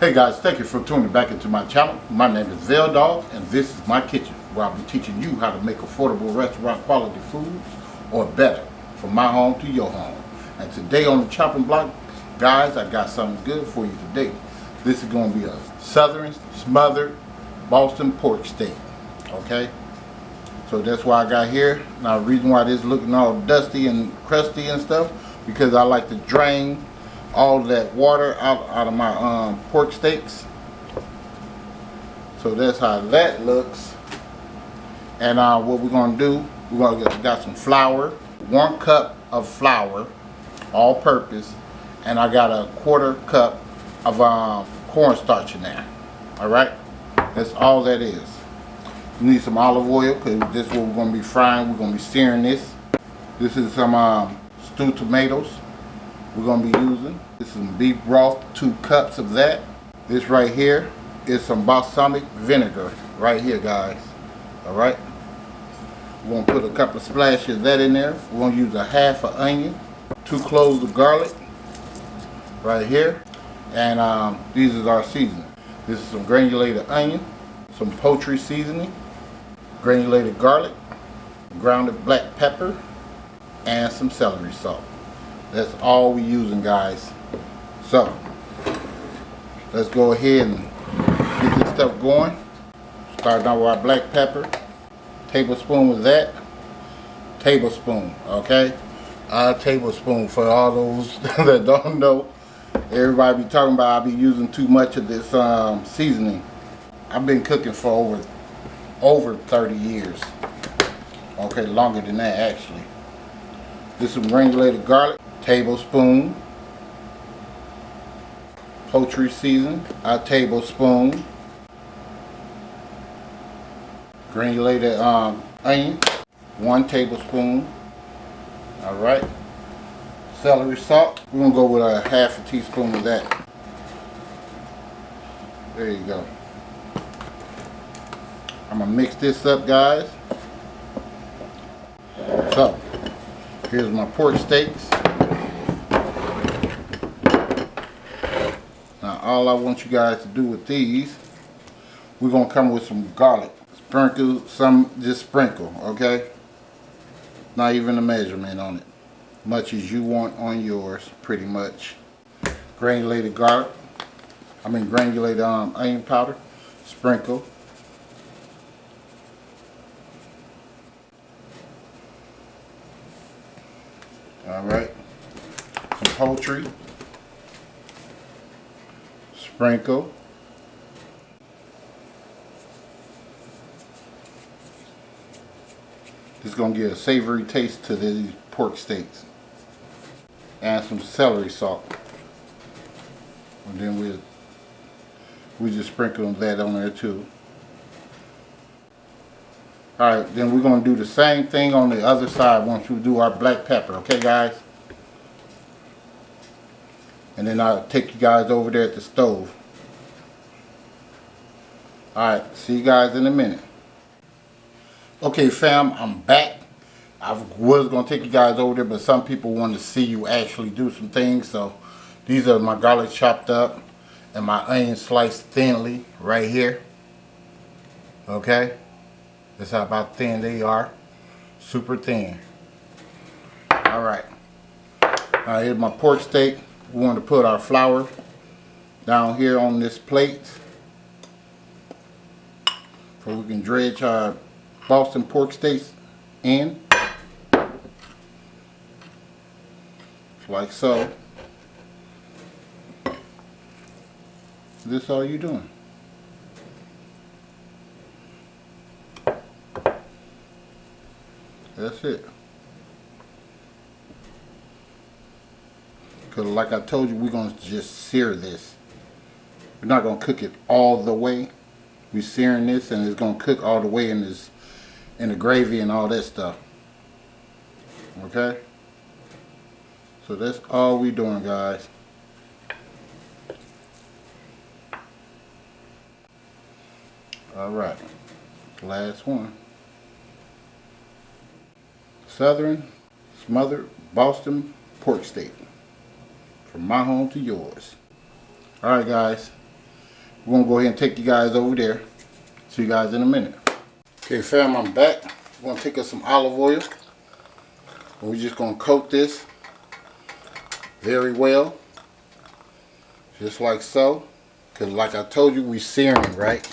Hey guys, thank you for tuning back into my channel. My name is VELDOGGS and this is my kitchen, where I'll be teaching you how to make affordable restaurant quality foods, or better, from my home to your home. And today on the chopping block, guys, I got something good for you today. This is going to be a Southern smothered Boston pork steak, okay? So that's why I got here. Now the reason why this is looking all dusty and crusty and stuff, because I like to drain all that water out of my pork steaks. So that's how that looks. And what we're gonna do, got some flour, 1 cup of flour, all purpose, and I got a 1/4 cup of cornstarch in there. All right, that's all that is. You need some olive oil, because this is what we're gonna be frying. We're gonna be searing this. This is some stewed tomatoes we're going to be using. This is some beef broth, 2 cups of that. This right here is some balsamic vinegar right here, guys. Alright, we're going to put a couple of splashes of that in there. We're going to use a 1/2 onion, 2 cloves of garlic right here, and these is our seasoning. This is some granulated onion, some poultry seasoning, granulated garlic, grounded black pepper, and some celery salt. That's all we're using, guys. So let's go ahead and get this stuff going. Starting out with our black pepper, tablespoon with that, tablespoon, okay? A tablespoon for all those that don't know. Everybody be talking about I be using too much of this seasoning. I've been cooking for over 30 years. Okay, longer than that actually. This is some granulated garlic, tablespoon. Poultry seasoning, a tablespoon. Granulated onion, 1 tablespoon. All right. Celery salt, we're gonna go with a 1/2 teaspoon of that. There you go. I'm gonna mix this up, guys. So here's my pork steaks. Now all I want you guys to do with these, we're gonna come with some garlic. Sprinkle some, just sprinkle, okay? Not even a measurement on it. Much as you want on yours, pretty much. Granulated garlic, granulated onion powder, sprinkle. All right, some poultry, sprinkle. This is going to give a savory taste to these pork steaks. And some celery salt. And then we just sprinkle that on there too. Alright, then we're going to do the same thing on the other side once we do our black pepper, okay guys? And then I'll take you guys over there at the stove. Alright, see you guys in a minute. Okay fam, I'm back. I was going to take you guys over there, but some people want to see you actually do some things. So these are my garlic chopped up and my onion sliced thinly right here. Okay? That's how about thin they are. Super thin. Alright. Now here's my pork steak. We want to put our flour down here on this plate so we can dredge our Boston pork steaks in. Like so. This all you doing. That's it. Because like I told you, we're going to just sear this. We're not going to cook it all the way. We're searing this and it's going to cook all the way in the gravy and all that stuff. Okay? So that's all we're doing, guys. Alright. Last one. Southern smothered Boston pork steak. From my home to yours. Alright guys, We're gonna go ahead and take you guys over there. See you guys in a minute. Okay, fam, I'm back. We're gonna take us some olive oil. And we're just gonna coat this very well, just like so. Cause like I told you, we're searing, right?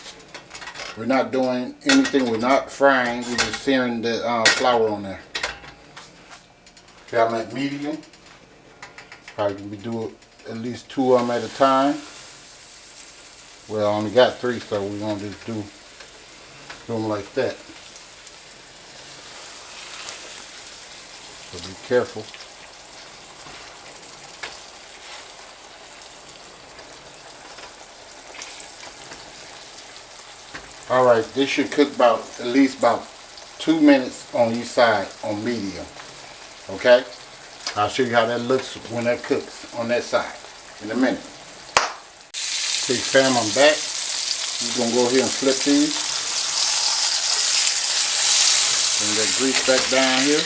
We're not doing anything. We're not frying. We're just searing the flour on there. Okay, I'm at medium. Probably can be doing at least 2 of them at a time. Well, I only got 3, so we're gonna just do them like that. So be careful. Alright, this should cook at least about 2 minutes on each side on medium. Okay? I'll show you how that looks when that cooks on that side in a minute. Okay, fam, I'm back. We're going to go ahead and flip these. Bring that grease back down here.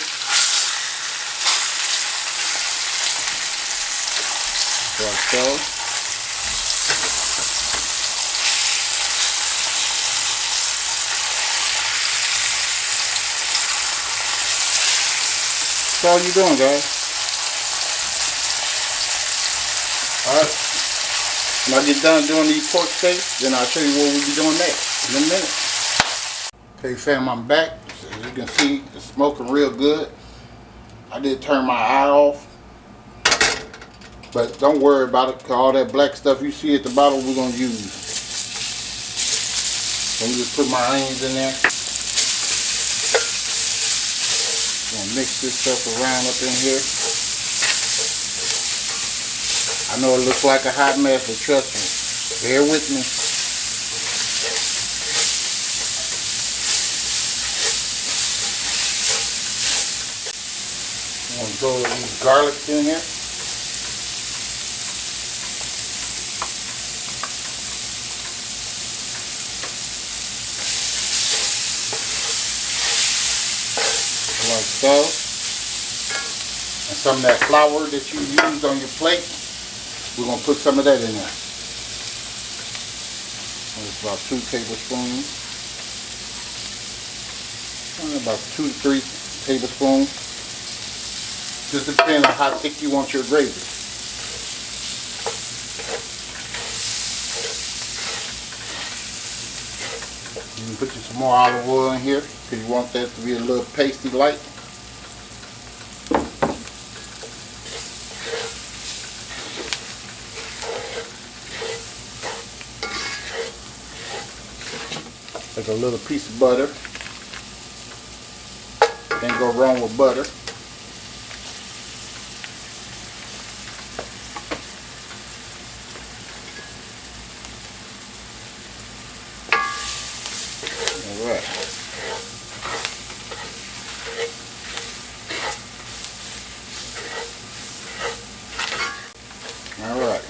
Like so. That's all you're doing, guys. Alright. When I get done doing these pork steaks, then I'll show you what we'll be doing next in a minute. Okay, fam, I'm back. As you can see, it's smoking real good. I did turn my eye off. But don't worry about it, because all that black stuff you see at the bottom, we're going to use. So I'm just put my onions in there. Gonna mix this stuff around up in here. I know it looks like a hot mess, but trust me, bear with me. I'm gonna throw these garlics in here. Like so. And some of that flour that you used on your plate, we're going to put some of that in there. It's about 2 tablespoons. About 2 to 3 tablespoons. Just depends on how thick you want your gravy. You can put you some more olive oil in here because you want that to be a little pasty like. Take a little piece of butter. Can't go wrong with butter. Alright. Alright.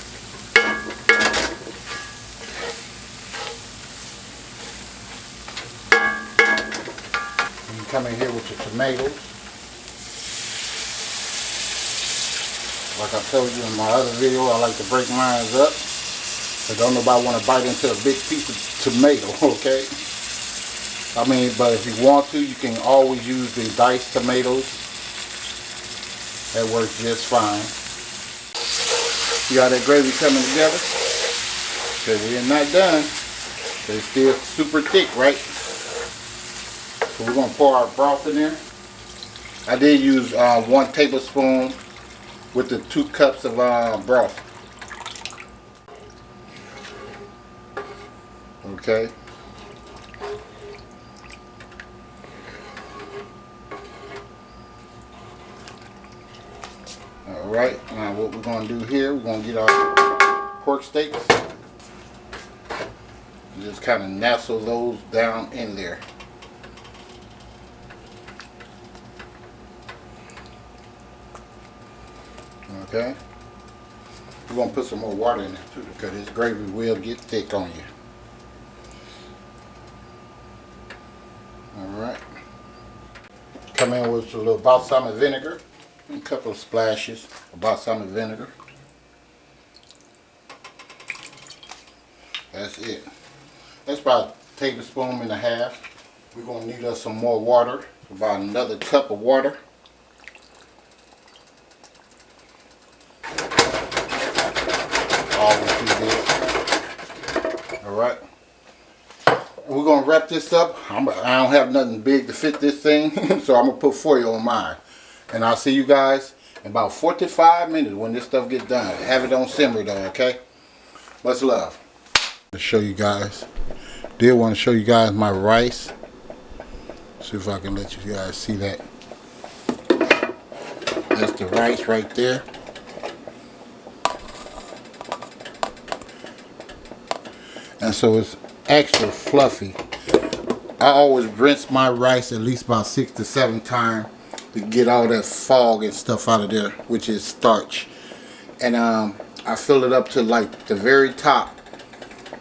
You come in here with your tomatoes. Like I told you in my other video, I like to break mine up. So don't nobody want to bite into a big piece of tomato, okay? I mean, but if you want to, you can always use the diced tomatoes. That works just fine. See how that gravy coming together? Okay, we're not done. It's still super thick, right? So we're gonna pour our broth in there. I did use 1 tablespoon with the 2 cups of broth. Okay. Alright, now what we're going to do here, we're going to get our pork steaks. And just kind of nestle those down in there. Okay. We're going to put some more water in there too, because this gravy will get thick on you. Alright. Come in with a little balsamic vinegar. A couple of splashes of balsamic vinegar. That's it. That's about a tablespoon and a half. We're gonna need us some more water. About another cup of water. All through this. All right. We're gonna wrap this up. I don't have nothing big to fit this thing, so I'm gonna put foil on mine. And I'll see you guys in about 45 minutes when this stuff gets done. Have it on simmer though, okay? Much love. To show you guys. Did want to show you guys my rice. See if I can let you guys see that. That's the rice right there. And so it's extra fluffy. I always rinse my rice at least about 6 to 7 times to get all that fog and stuff out of there, which is starch. And I fill it up to like the very top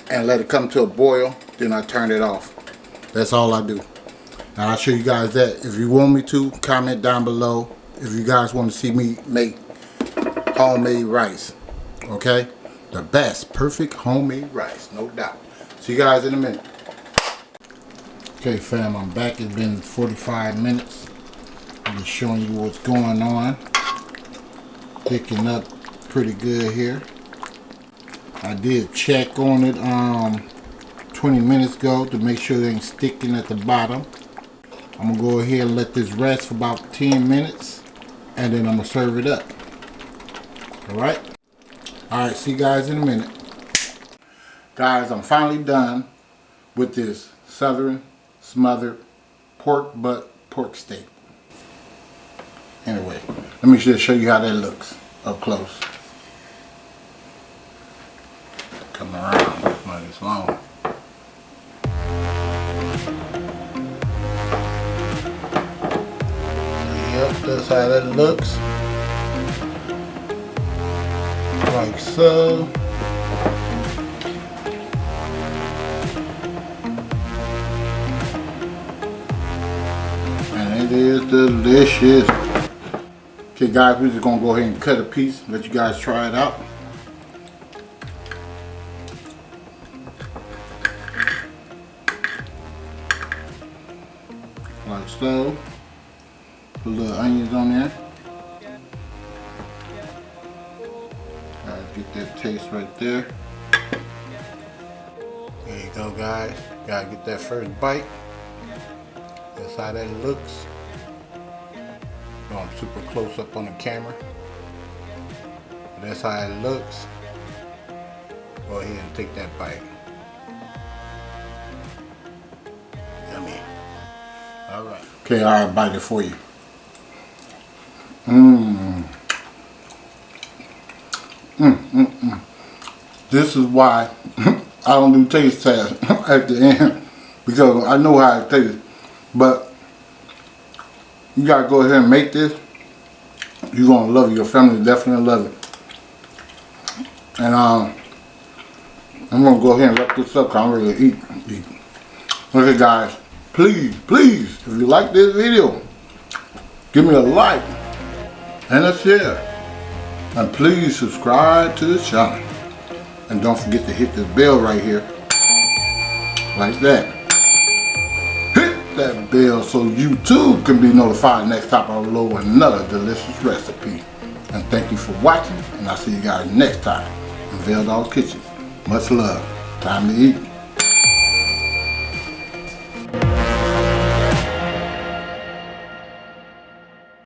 and let it come to a boil, then I turn it off. That's all I do. And I'll show you guys that. If you want me to, comment down below if you guys want to see me make homemade rice. Okay? The best, perfect homemade rice, no doubt. See you guys in a minute. Okay fam, I'm back. It's been 45 minutes. I'm just showing you what's going on. Thicking up pretty good here. I did check on it 20 minutes ago to make sure it ain't sticking at the bottom. I'm gonna go ahead and let this rest for about 10 minutes and then I'm gonna serve it up. Alright? Alright, see you guys in a minute. Guys, I'm finally done with this Southern smothered pork butt pork steak. Anyway, let me just show you how that looks up close. Come around, like it's long. Yep, that's how that looks. Like so. And it is delicious. Okay guys, we're just gonna go ahead and cut a piece, let you guys try it out. Like so. Put little onions on there. Guys, get that taste right there. There you go guys. Gotta get that first bite. That's how that looks. I'm super close up on the camera. But that's how it looks. Go ahead and take that bite. Yummy. Alright. Okay, I'll bite it for you. This is why I don't do taste tests at the end. Because I know how it tastes. But you gotta go ahead and make this. You're gonna love it. Your family definitely love it. And I'm gonna go ahead and wrap this up because I'm ready to eat. Okay guys, please, if you like this video, give me a like and a share. And please subscribe to the channel. And don't forget to hit this bell right here. Like that. That bell so you too can be notified next time I upload another delicious recipe. And thank you for watching, and I'll see you guys next time in VELDOGG's Kitchen. Much love. Time to eat.